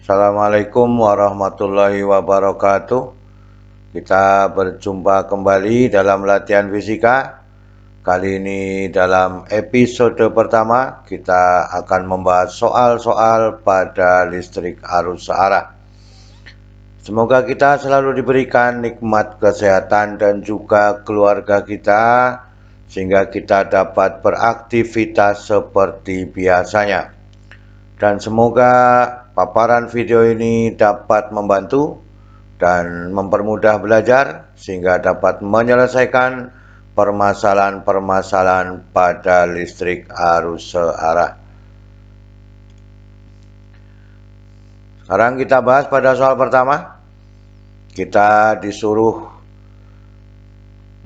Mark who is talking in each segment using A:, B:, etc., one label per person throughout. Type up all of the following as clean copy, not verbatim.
A: Assalamualaikum warahmatullahi wabarakatuh. Kita berjumpa kembali dalam latihan fisika. Kali ini dalam episode pertama kita akan membahas soal-soal pada listrik arus searah. Semoga kita selalu diberikan nikmat kesehatan dan juga keluarga kita sehingga kita dapat beraktivitas seperti biasanya. Dan semoga paparan video ini dapat membantu dan mempermudah belajar sehingga dapat menyelesaikan permasalahan-permasalahan pada listrik arus searah. Sekarang kita bahas pada soal pertama. Kita disuruh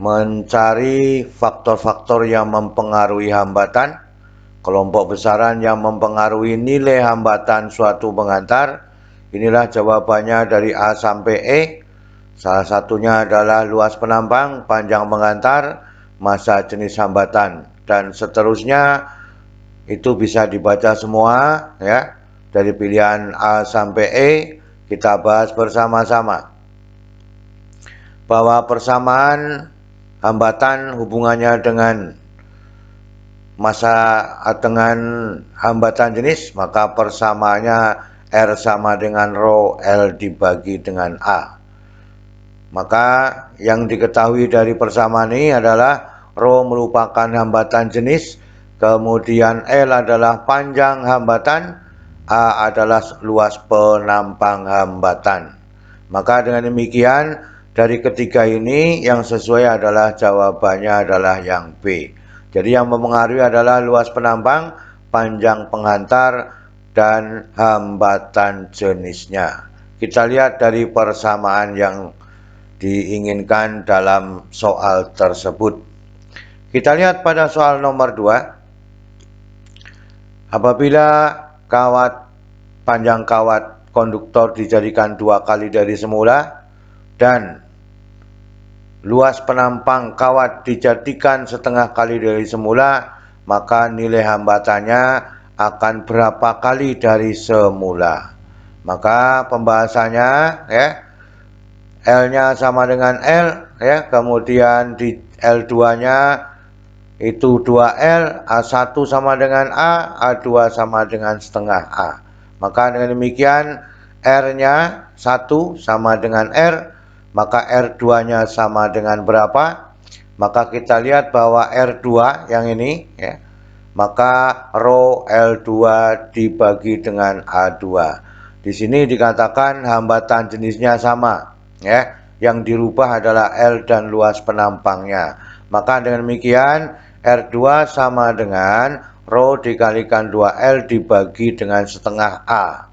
A: mencari faktor-faktor yang mempengaruhi hambatan, kelompok besaran yang mempengaruhi nilai hambatan suatu pengantar. Inilah jawabannya dari A sampai E. Salah satunya adalah luas penampang, panjang pengantar, massa jenis hambatan, dan seterusnya. Itu bisa dibaca semua ya. Dari pilihan A sampai E kita bahas bersama-sama. Bahwa persamaan hambatan hubungannya dengan massa dengan hambatan jenis, maka persamaannya R sama dengan rho L dibagi dengan A. Maka yang diketahui dari persamaan ini adalah rho merupakan hambatan jenis, kemudian L adalah panjang hambatan, A adalah luas penampang hambatan. Maka dengan demikian dari ketiga ini yang sesuai adalah jawabannya adalah yang B. Jadi yang mempengaruhi adalah luas penampang, panjang pengantar, dan hambatan jenisnya. Kita lihat dari persamaan yang diinginkan dalam soal tersebut. Kita lihat pada soal nomor 2. Apabila panjang kawat konduktor dijadikan 2 kali dari semula dan luas penampang kawat dijadikan setengah kali dari semula, maka nilai hambatannya akan berapa kali dari semula. Maka pembahasannya ya, L-nya sama dengan L ya, kemudian di L2-nya itu 2L, A1 sama dengan A, A2 sama dengan setengah A. Maka dengan demikian R-nya 1 sama dengan R, maka R2-nya sama dengan berapa? Maka kita lihat bahwa R2 yang ini ya, maka rho L2 dibagi dengan A2. Di sini dikatakan hambatan jenisnya sama ya. Yang dirubah adalah L dan luas penampangnya. Maka dengan demikian R2 sama dengan rho dikalikan 2L dibagi dengan setengah A.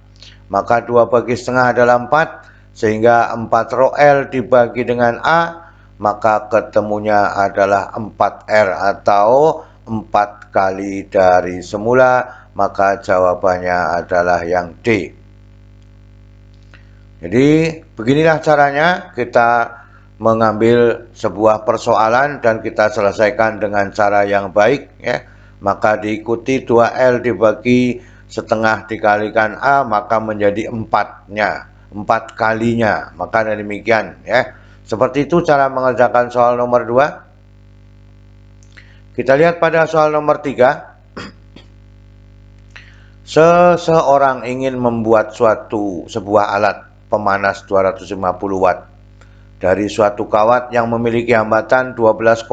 A: Maka 2 bagi setengah adalah 4. Sehingga 4 rho L dibagi dengan A, maka ketemunya adalah 4R atau 4 kali dari semula, maka jawabannya adalah yang D. Jadi beginilah caranya kita mengambil sebuah persoalan dan kita selesaikan dengan cara yang baik ya. Maka diikuti 2L dibagi setengah dikalikan A, maka menjadi 4-nya. 4 kalinya, maka demikian ya. Seperti itu cara mengerjakan soal nomor 2. Kita lihat pada soal nomor 3. Seseorang ingin membuat sebuah alat pemanas 250 watt dari suatu kawat yang memiliki hambatan 12,5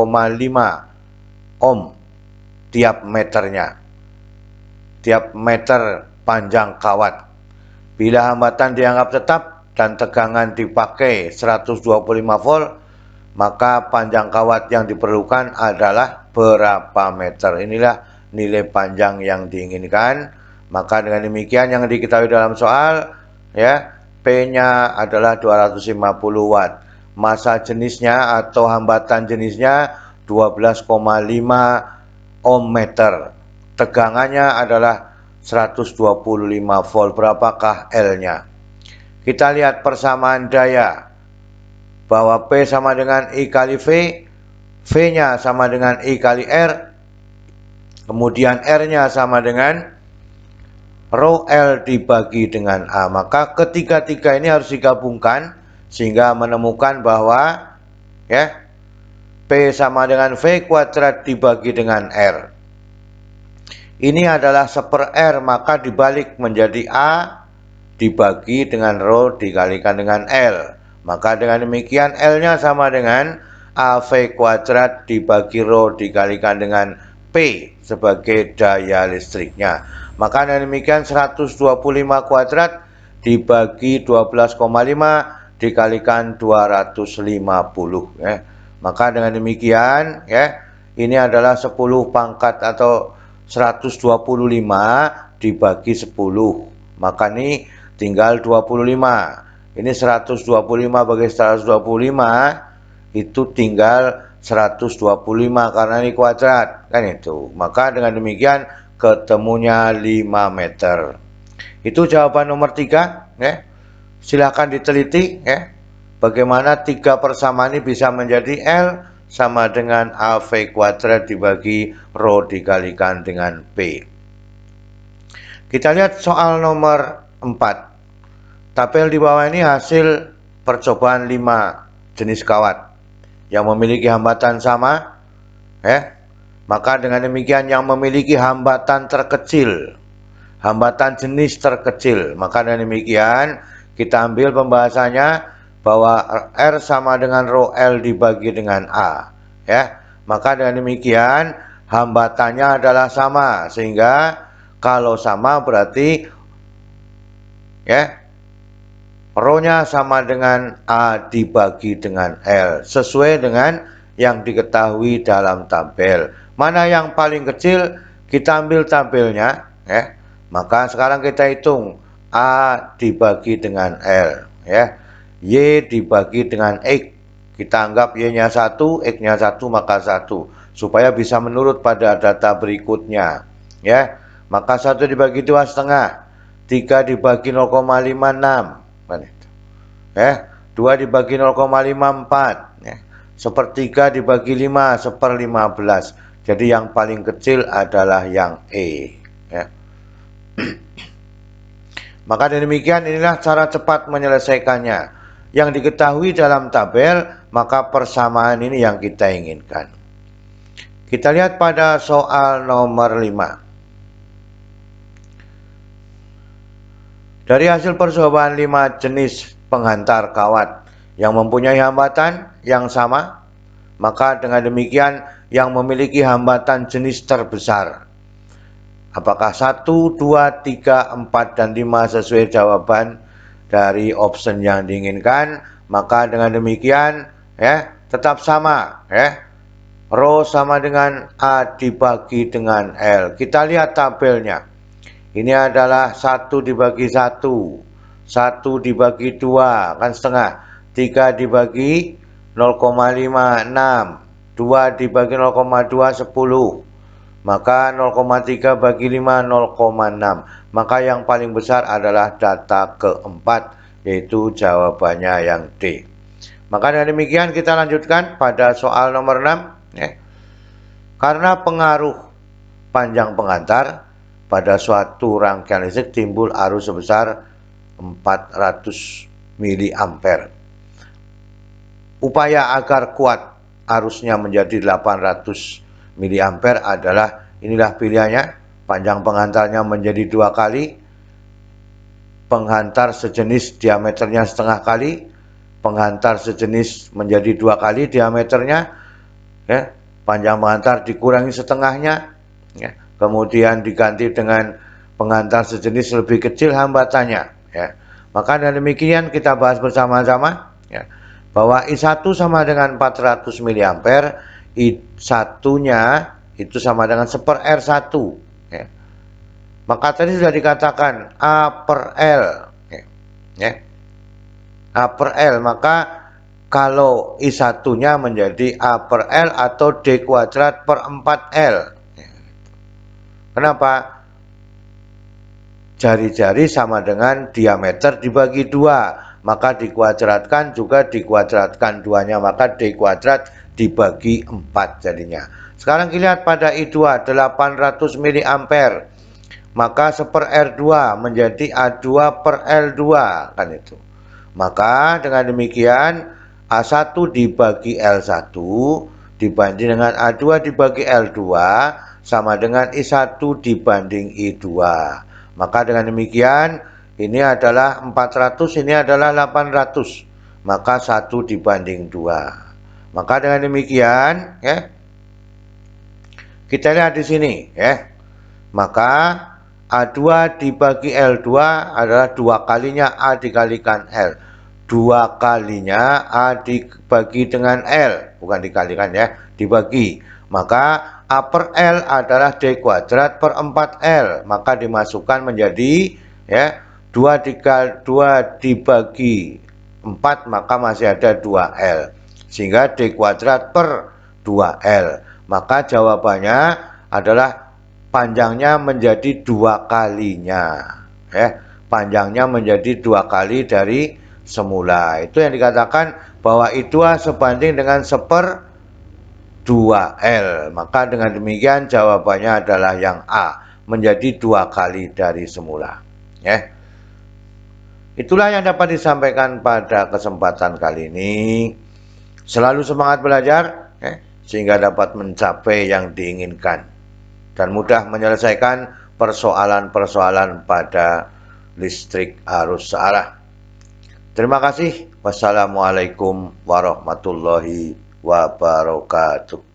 A: ohm tiap meternya, tiap meter panjang kawat. Bila hambatan dianggap tetap dan tegangan dipakai 125 volt, maka panjang kawat yang diperlukan adalah berapa meter. Inilah nilai panjang yang diinginkan. Maka dengan demikian yang diketahui dalam soal ya, P-nya adalah 250 watt. Massa jenisnya atau hambatan jenisnya 12,5 ohm meter. Tegangannya adalah 125 volt. Berapakah L-nya? Kita lihat persamaan daya bahwa P sama dengan I kali V, V-nya sama dengan I kali R, kemudian R-nya sama dengan rho L dibagi dengan A. Maka ketiga-tiga ini harus digabungkan sehingga menemukan bahwa ya P sama dengan V kuadrat dibagi dengan R. Ini adalah 1/R, maka dibalik menjadi A dibagi dengan rho dikalikan dengan L. Maka dengan demikian L-nya sama dengan AV kuadrat dibagi rho dikalikan dengan P sebagai daya listriknya. Maka dengan demikian 125 kuadrat dibagi 12,5 dikalikan 250 ya. Maka dengan demikian ya, ini adalah 10 pangkat atau 125 dibagi 10. Maka ini tinggal 25. Ini 125 bagi 125 itu tinggal 125 karena ini kuadrat kan itu. Maka dengan demikian ketemunya 5 meter. Itu jawaban nomor 3 ya. Silahkan diteliti ya, bagaimana 3 persamaan ini bisa menjadi L sama dengan AV kuadrat dibagi rho dikalikan dengan P. Kita lihat soal nomor 4. Tabel di bawah ini hasil percobaan 5 jenis kawat yang memiliki hambatan sama ya. Maka dengan demikian yang memiliki hambatan terkecil, hambatan jenis terkecil, maka dengan demikian kita ambil pembahasannya bahwa R sama dengan rho L dibagi dengan A ya. Maka dengan demikian hambatannya adalah sama, sehingga kalau sama berarti ya rho-nya sama dengan A dibagi dengan L sesuai dengan yang diketahui dalam tabel. Mana yang paling kecil kita ambil tabelnya ya. Maka sekarang kita hitung A dibagi dengan L ya. Y dibagi dengan X. Kita anggap Y-nya 1, X-nya 1, maka 1. Supaya bisa menurut pada data berikutnya ya. Maka 1 dibagi 2,5, 3 dibagi 0,56 ya. 2 dibagi 0,54 ya. 1/3 dibagi 5, 1/15. Jadi yang paling kecil adalah yang E ya. Maka demikian inilah cara cepat menyelesaikannya. Yang diketahui dalam tabel, maka persamaan ini yang kita inginkan. Kita lihat pada soal nomor 5. Dari hasil percobaan 5 jenis penghantar kawat yang mempunyai hambatan yang sama, maka dengan demikian yang memiliki hambatan jenis terbesar. Apakah 1, 2, 3, 4, dan 5 sesuai jawaban dari option yang diinginkan? Maka dengan demikian ya tetap sama ya. Rho sama dengan A dibagi dengan L. Kita lihat tabelnya. Ini adalah 1 dibagi 1, 1 dibagi 2 kan setengah, 3 dibagi 0,56, 2 dibagi 0,2 10. Maka 0,3 bagi 5 0,6. Maka yang paling besar adalah data keempat, yaitu jawabannya yang D. Maka dengan demikian kita lanjutkan pada soal nomor 6 ya. Karena pengaruh panjang penghantar pada suatu rangkaian listrik timbul arus sebesar 400 mA. Upaya agar kuat arusnya menjadi 800 mA adalah, inilah pilihannya, panjang penghantarnya menjadi 2 kali, penghantar sejenis diameternya setengah kali, penghantar sejenis menjadi 2 kali diameternya ya, panjang penghantar dikurangi setengahnya ya, kemudian diganti dengan penghantar sejenis lebih kecil hambatannya ya. Maka dengan demikian kita bahas bersama-sama ya, bahwa I1 sama dengan 400 mA, I1-nya itu sama dengan 1/R1 ya. Maka tadi sudah dikatakan A per L ya. A per L, maka kalau I1-nya menjadi A per L atau D kuadrat per 4L. Kenapa? Jari-jari sama dengan diameter dibagi 2, maka dikuadratkan juga dikuadratkan 2-nya, maka D kuadrat dibagi 4 jadinya. Sekarang kita lihat pada I2 800 mA. maka 1/R2 menjadi A2 per L2 kan itu. Maka dengan demikian A1 dibagi L1 dibanding dengan A2 dibagi L2 sama dengan I1 dibanding I2. Maka dengan demikian ini adalah 400, ini adalah 800. Maka 1 dibanding 2. Maka dengan demikian ya, kita lihat di sini ya. Maka A2 dibagi L2 adalah 2 kalinya A dikalikan L. 2 kalinya A dibagi dengan L, bukan dikalikan ya, dibagi. Maka A per L adalah D kuadrat per 4L, maka dimasukkan menjadi ya 2 dibagi 4, maka masih ada 2L, sehingga D kuadrat per 2L. Maka jawabannya adalah panjangnya menjadi 2 kalinya ya, panjangnya menjadi 2 kali dari semula. Itu yang dikatakan bahwa I2 sebanding dengan 1/2L. Maka dengan demikian jawabannya adalah yang A, menjadi 2 kali dari semula ya. Itulah yang dapat disampaikan pada kesempatan kali ini. Selalu semangat belajar ya, sehingga dapat mencapai yang diinginkan dan mudah menyelesaikan persoalan-persoalan pada listrik arus searah. Terima kasih. Wassalamualaikum warahmatullahi wabarakatuh.